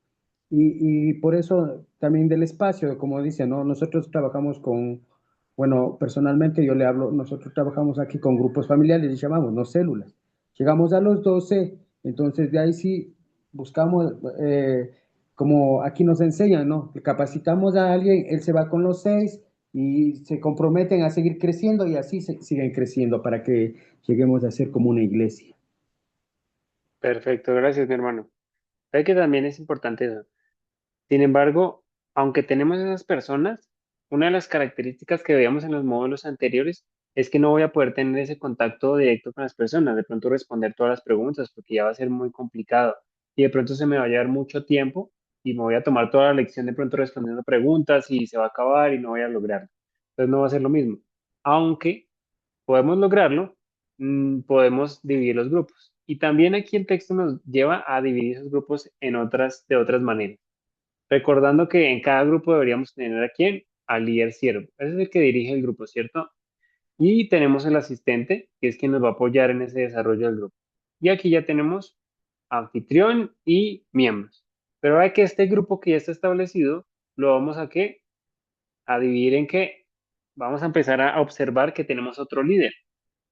Y por eso también del espacio, como dice, ¿no? Nosotros trabajamos con, bueno, personalmente yo le hablo, nosotros trabajamos aquí con grupos familiares, les llamamos, no células. Llegamos a los 12, entonces de ahí sí buscamos, como aquí nos enseñan, ¿no? Capacitamos a alguien, él se va con los 6 y se comprometen a seguir creciendo y así siguen creciendo para que lleguemos a ser como una iglesia. Perfecto, gracias, mi hermano. Sé que también es importante eso. Sin embargo, aunque tenemos esas personas, una de las características que veíamos en los módulos anteriores es que no voy a poder tener ese contacto directo con las personas, de pronto responder todas las preguntas, porque ya va a ser muy complicado. Y de pronto se me va a llevar mucho tiempo y me voy a tomar toda la lección de pronto respondiendo preguntas y se va a acabar y no voy a lograrlo. Entonces no va a ser lo mismo. Aunque podemos lograrlo, podemos dividir los grupos. Y también aquí el texto nos lleva a dividir esos grupos de otras maneras. Recordando que en cada grupo deberíamos tener a quién, al líder siervo. Ese es el que dirige el grupo, ¿cierto? Y tenemos el asistente, que es quien nos va a apoyar en ese desarrollo del grupo. Y aquí ya tenemos anfitrión y miembros. Pero hay que este grupo que ya está establecido, lo vamos a qué? A dividir en qué. Vamos a empezar a observar que tenemos otro líder,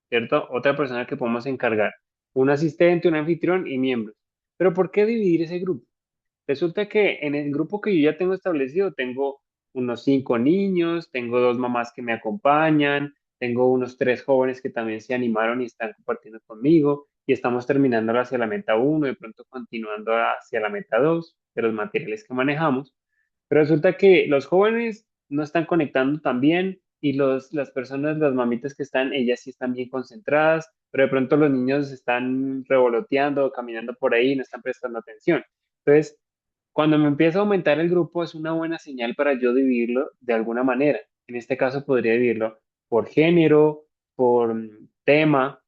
¿cierto? Otra persona que podemos encargar. Un asistente, un anfitrión y miembros. Pero ¿por qué dividir ese grupo? Resulta que en el grupo que yo ya tengo establecido, tengo unos 5 niños, tengo 2 mamás que me acompañan, tengo unos 3 jóvenes que también se animaron y están compartiendo conmigo, y estamos terminando hacia la meta 1, de pronto continuando hacia la meta 2 de los materiales que manejamos. Pero resulta que los jóvenes no están conectando tan bien y las personas, las mamitas que están, ellas sí están bien concentradas, pero de pronto los niños están revoloteando, caminando por ahí y no están prestando atención. Entonces, Cuando me empieza a aumentar el grupo es una buena señal para yo dividirlo de alguna manera. En este caso podría dividirlo por género, por tema.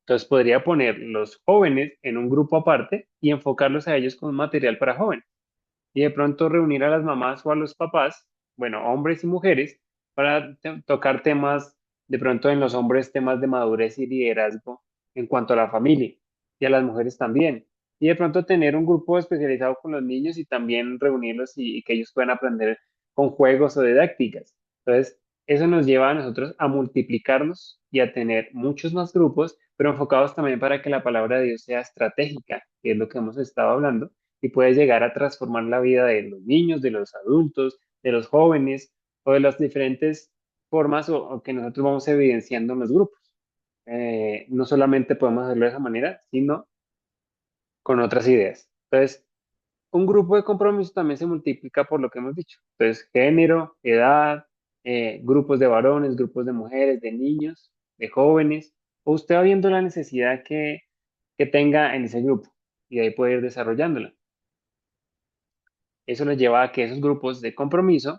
Entonces podría poner los jóvenes en un grupo aparte y enfocarlos a ellos con material para jóvenes. Y de pronto reunir a las mamás o a los papás, bueno, hombres y mujeres, para tocar temas, de pronto en los hombres temas de madurez y liderazgo en cuanto a la familia y a las mujeres también. Y de pronto tener un grupo especializado con los niños y también reunirlos y que ellos puedan aprender con juegos o didácticas. Entonces, eso nos lleva a nosotros a multiplicarnos y a tener muchos más grupos, pero enfocados también para que la palabra de Dios sea estratégica, que es lo que hemos estado hablando, y puede llegar a transformar la vida de los niños, de los adultos, de los jóvenes o de las diferentes formas o que nosotros vamos evidenciando en los grupos. No solamente podemos hacerlo de esa manera, sino con otras ideas. Entonces, un grupo de compromiso también se multiplica por lo que hemos dicho. Entonces, género, edad, grupos de varones, grupos de mujeres, de niños, de jóvenes, o usted va viendo la necesidad que tenga en ese grupo y de ahí puede ir desarrollándola. Eso nos lleva a que esos grupos de compromiso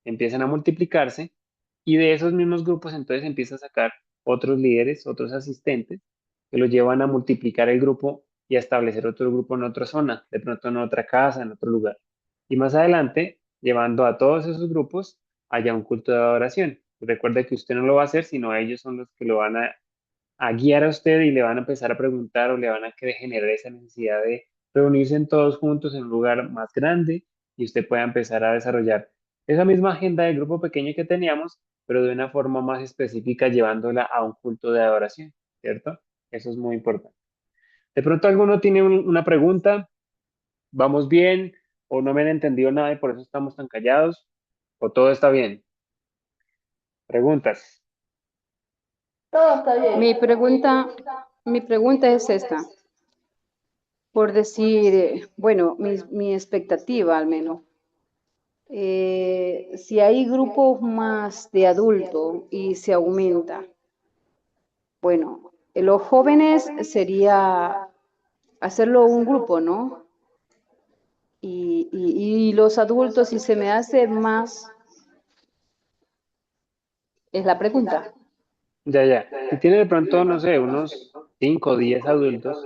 empiezan a multiplicarse y de esos mismos grupos entonces empieza a sacar otros líderes, otros asistentes que los llevan a multiplicar el grupo y a establecer otro grupo en otra zona, de pronto en otra casa, en otro lugar. Y más adelante, llevando a todos esos grupos allá un culto de adoración. Recuerde que usted no lo va a hacer, sino ellos son los que lo van a guiar a usted y le van a empezar a preguntar o le van a querer generar esa necesidad de reunirse en todos juntos en un lugar más grande y usted pueda empezar a desarrollar esa misma agenda del grupo pequeño que teníamos, pero de una forma más específica, llevándola a un culto de adoración, ¿cierto? Eso es muy importante. De pronto alguno tiene una pregunta, ¿vamos bien? ¿O no me han entendido nada y por eso estamos tan callados? ¿O todo está bien? Preguntas. Mi pregunta es esta. Por decir, bueno, mi expectativa al menos. Si hay grupos más de adultos y se aumenta, bueno, los jóvenes sería hacerlo un grupo, ¿no? Y los adultos, si se me hace más, es la pregunta. Ya. Si tiene de pronto, no sé, unos 5 o 10 adultos,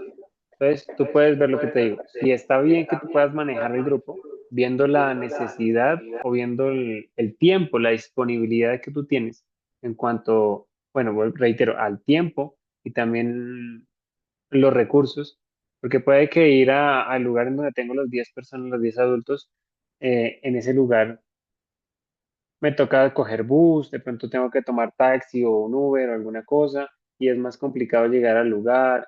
entonces tú puedes ver lo que te digo. Si está bien que tú puedas manejar el grupo, viendo la necesidad o viendo el tiempo, la disponibilidad que tú tienes en cuanto, bueno, reitero, al tiempo y también los recursos, porque puede que ir al lugar en donde tengo los 10 personas, los 10 adultos, en ese lugar me toca coger bus, de pronto tengo que tomar taxi o un Uber o alguna cosa y es más complicado llegar al lugar.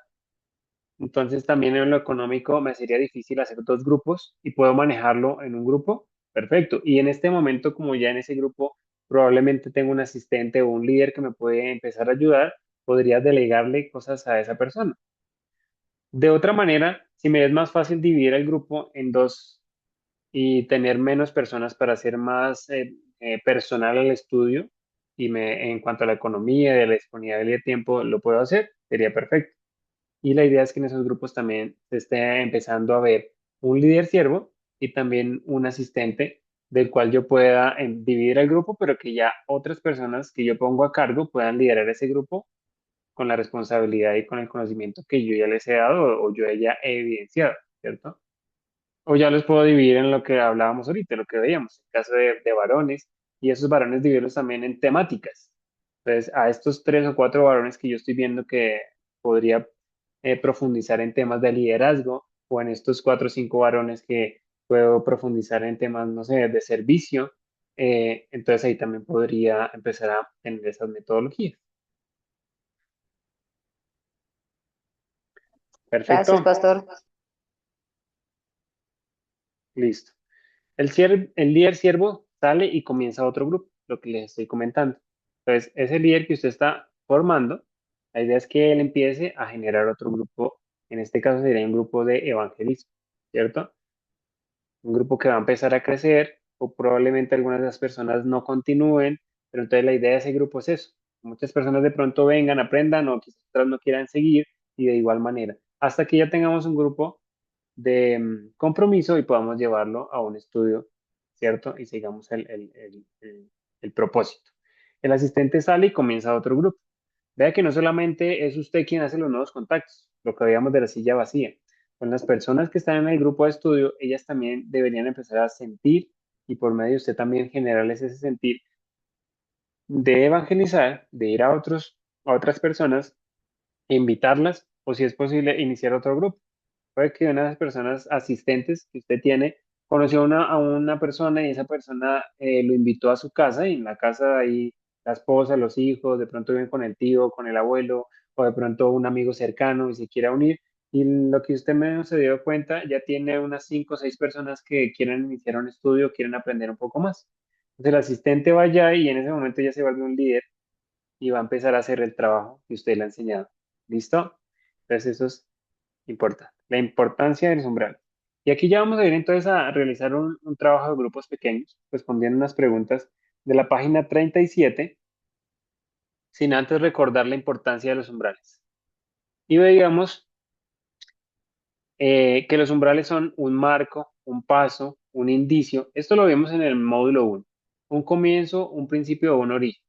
Entonces también en lo económico me sería difícil hacer dos grupos y puedo manejarlo en un grupo. Perfecto. Y en este momento, como ya en ese grupo probablemente tengo un asistente o un líder que me puede empezar a ayudar, podría delegarle cosas a esa persona. De otra manera, si me es más fácil dividir el grupo en dos y tener menos personas para hacer más personal al estudio y en cuanto a la economía y a la disponibilidad de tiempo lo puedo hacer, sería perfecto. Y la idea es que en esos grupos también se esté empezando a ver un líder siervo y también un asistente del cual yo pueda dividir el grupo, pero que ya otras personas que yo pongo a cargo puedan liderar ese grupo con la responsabilidad y con el conocimiento que yo ya les he dado o yo ya he evidenciado, ¿cierto? O ya los puedo dividir en lo que hablábamos ahorita, lo que veíamos, en caso de varones, y esos varones dividirlos también en temáticas. Entonces, a estos 3 o 4 varones que yo estoy viendo que podría profundizar en temas de liderazgo, o en estos 4 o 5 varones que puedo profundizar en temas, no sé, de servicio, entonces ahí también podría empezar a tener esas metodologías. Gracias, Perfecto, pastor. listo. El líder siervo sale y comienza otro grupo, lo que les estoy comentando. Entonces, ese líder que usted está formando, la idea es que él empiece a generar otro grupo, en este caso sería un grupo de evangelismo, ¿cierto? Un grupo que va a empezar a crecer o probablemente algunas de las personas no continúen, pero entonces la idea de ese grupo es eso. Muchas personas de pronto vengan, aprendan o quizás otras no quieran seguir y de igual manera, hasta que ya tengamos un grupo de compromiso y podamos llevarlo a un estudio, ¿cierto? Y sigamos el propósito. El asistente sale y comienza otro grupo. Vea que no solamente es usted quien hace los nuevos contactos, lo que veíamos de la silla vacía. Con las personas que están en el grupo de estudio, ellas también deberían empezar a sentir y por medio de usted también generarles ese sentir de evangelizar, de ir a otras personas, e invitarlas o si es posible iniciar otro grupo. Puede que una de las personas asistentes que usted tiene conoció a una persona y esa persona lo invitó a su casa y en la casa ahí la esposa, los hijos, de pronto viven con el tío, con el abuelo o de pronto un amigo cercano y se quiera unir. Y lo que usted menos se dio cuenta, ya tiene unas 5 o 6 personas que quieren iniciar un estudio, quieren aprender un poco más. Entonces el asistente va allá y en ese momento ya se vuelve un líder y va a empezar a hacer el trabajo que usted le ha enseñado. ¿Listo? Entonces eso es importante. La importancia del umbral. Y aquí ya vamos a ir entonces a realizar un trabajo de grupos pequeños, respondiendo unas preguntas de la página 37, sin antes recordar la importancia de los umbrales. Y veíamos que los umbrales son un marco, un paso, un indicio. Esto lo vemos en el módulo 1. Un comienzo, un principio o un origen.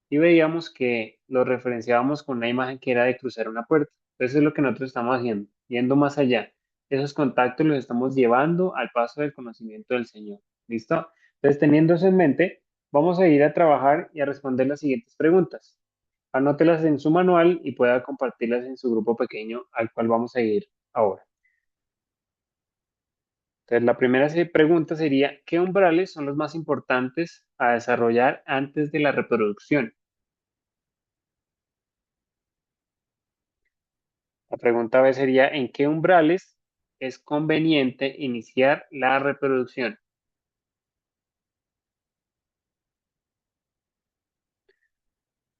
Y veíamos que lo referenciábamos con una imagen que era de cruzar una puerta. Entonces es lo que nosotros estamos haciendo, yendo más allá. Esos contactos los estamos llevando al paso del conocimiento del Señor. ¿Listo? Entonces, teniendo eso en mente, vamos a ir a trabajar y a responder las siguientes preguntas. Anótelas en su manual y pueda compartirlas en su grupo pequeño al cual vamos a ir ahora. Entonces, la primera pregunta sería, ¿qué umbrales son los más importantes a desarrollar antes de la reproducción? La pregunta B sería, ¿en qué umbrales es conveniente iniciar la reproducción?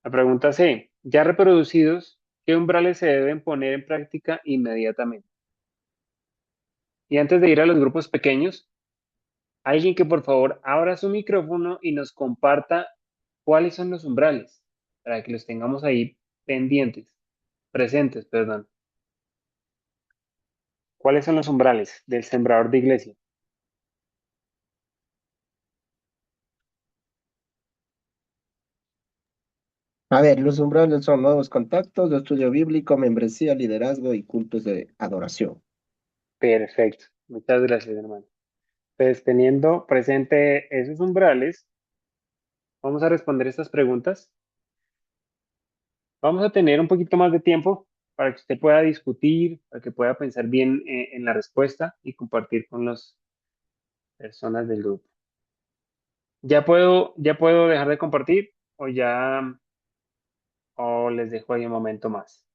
La pregunta C, ya reproducidos, ¿qué umbrales se deben poner en práctica inmediatamente? Y antes de ir a los grupos pequeños, alguien que por favor abra su micrófono y nos comparta cuáles son los umbrales, para que los tengamos ahí pendientes, presentes, perdón. ¿Cuáles son los umbrales del sembrador de iglesia? A ver, los umbrales son nuevos contactos, estudio bíblico, membresía, liderazgo y cultos de adoración. Perfecto. Muchas gracias, hermano. Pues teniendo presente esos umbrales, vamos a responder estas preguntas. Vamos a tener un poquito más de tiempo para que usted pueda discutir, para que pueda pensar bien en la respuesta y compartir con las personas del grupo. ¿Ya puedo dejar de compartir o les dejo ahí un momento más?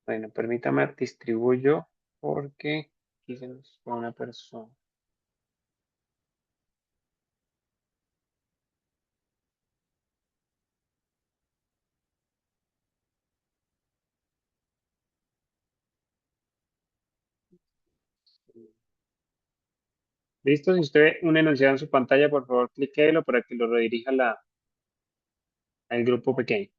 Bueno, permítame distribuyo porque aquí se nos fue una persona. ¿Listo? Si usted ve un enunciado en su pantalla, por favor, cliquélo para que lo redirija al grupo pequeño.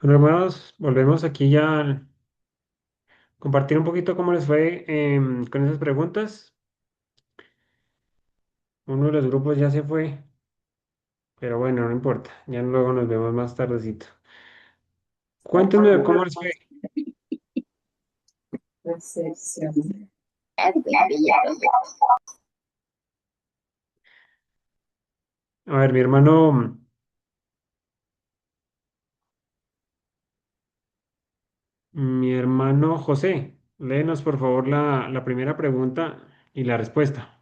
Bueno, hermanos, volvemos aquí ya a compartir un poquito cómo les fue con esas preguntas. Uno de los grupos ya se fue, pero bueno, no importa. Ya luego nos vemos más tardecito. Cuéntenme cómo les fue. A ver, mi hermano José, léenos por favor la primera pregunta y la respuesta.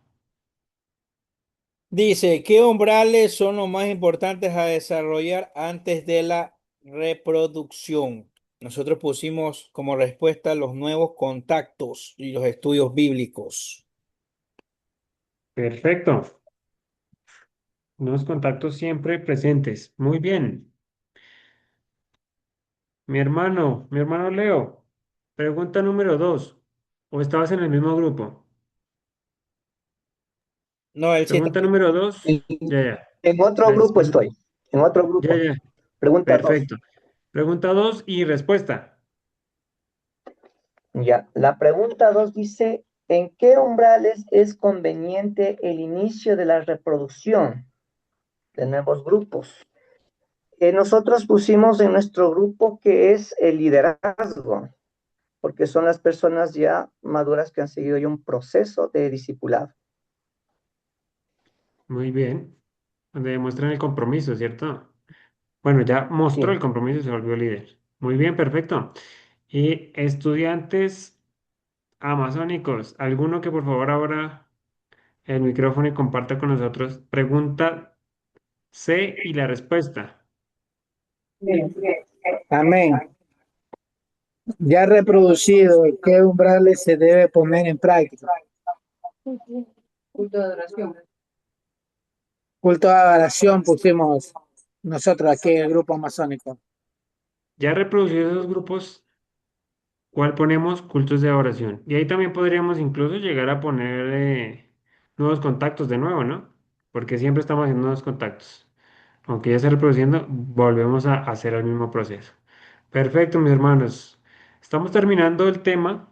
Dice, ¿qué umbrales son los más importantes a desarrollar antes de la reproducción? Nosotros pusimos como respuesta los nuevos contactos y los estudios bíblicos. Perfecto. Nuevos contactos siempre presentes. Muy bien. Mi hermano Leo, pregunta número 2. ¿O estabas en el mismo grupo? No, el 7. Pregunta número 2. En Ya, ya. en otro grupo estoy, en otro Ya, grupo. ya. Pregunta 2. Perfecto. Pregunta 2 y respuesta. Ya, la pregunta 2 dice, ¿en qué umbrales es conveniente el inicio de la reproducción de nuevos grupos? Nosotros pusimos en nuestro grupo que es el liderazgo, porque son las personas ya maduras que han seguido ya un proceso de discipulado. Muy bien. Donde demuestran el compromiso, ¿cierto? Bueno, ya mostró el Sí. compromiso y se volvió líder. Muy bien, perfecto. Y estudiantes amazónicos, alguno que por favor abra el micrófono y comparta con nosotros. Pregunta C y la respuesta. Amén. Ya reproducido, ¿qué umbrales se debe poner en práctica? Culto de adoración. Culto de adoración pusimos nosotros aquí en el grupo amazónico. Ya reproducidos esos grupos, ¿cuál ponemos? Cultos de adoración. Y ahí también podríamos incluso llegar a poner nuevos contactos de nuevo, ¿no? Porque siempre estamos haciendo nuevos contactos. Aunque ya esté reproduciendo, volvemos a hacer el mismo proceso. Perfecto, mis hermanos. Estamos terminando el tema.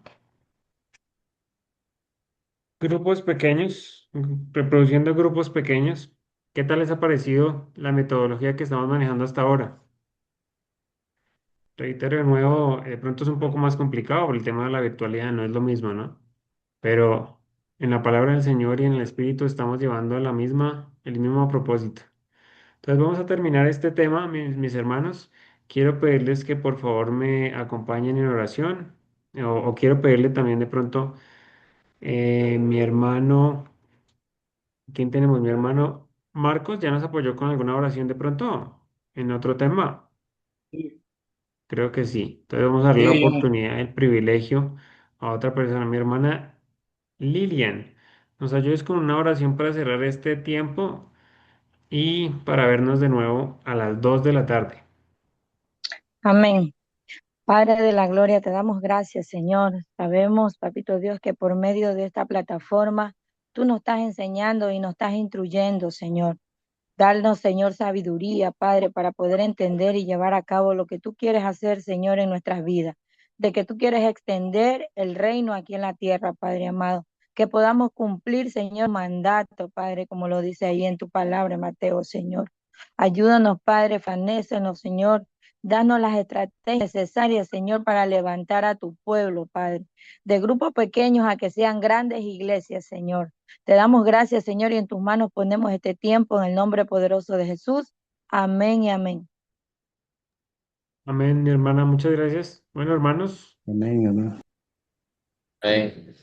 Grupos pequeños, reproduciendo grupos pequeños. ¿Qué tal les ha parecido la metodología que estamos manejando hasta ahora? Reitero de nuevo, de pronto es un poco más complicado por el tema de la virtualidad, no es lo mismo, ¿no? Pero en la palabra del Señor y en el Espíritu estamos llevando el mismo propósito. Entonces vamos a terminar este tema, mis hermanos. Quiero pedirles que por favor me acompañen en oración o quiero pedirle también de pronto mi hermano, ¿quién tenemos? Mi hermano Marcos ya nos apoyó con alguna oración de pronto en otro tema. Creo que sí. Entonces vamos a darle la oportunidad, el privilegio a otra persona, mi hermana Lilian. Nos ayudes con una oración para cerrar este tiempo y para vernos de nuevo a las 2 de la tarde. Amén. Padre de la gloria, te damos gracias, Señor. Sabemos, Papito Dios, que por medio de esta plataforma tú nos estás enseñando y nos estás instruyendo, Señor. Darnos, Señor, sabiduría, Padre, para poder entender y llevar a cabo lo que tú quieres hacer, Señor, en nuestras vidas. De que tú quieres extender el reino aquí en la tierra, Padre amado. Que podamos cumplir, Señor, mandato, Padre, como lo dice ahí en tu palabra, Mateo, Señor. Ayúdanos, Padre, fanécenos, Señor. Danos las estrategias necesarias, Señor, para levantar a tu pueblo, Padre. De grupos pequeños a que sean grandes iglesias, Señor. Te damos gracias, Señor, y en tus manos ponemos este tiempo en el nombre poderoso de Jesús. Amén y amén. Amén, mi hermana, muchas gracias. Bueno, hermanos. Amén, amén. Amén.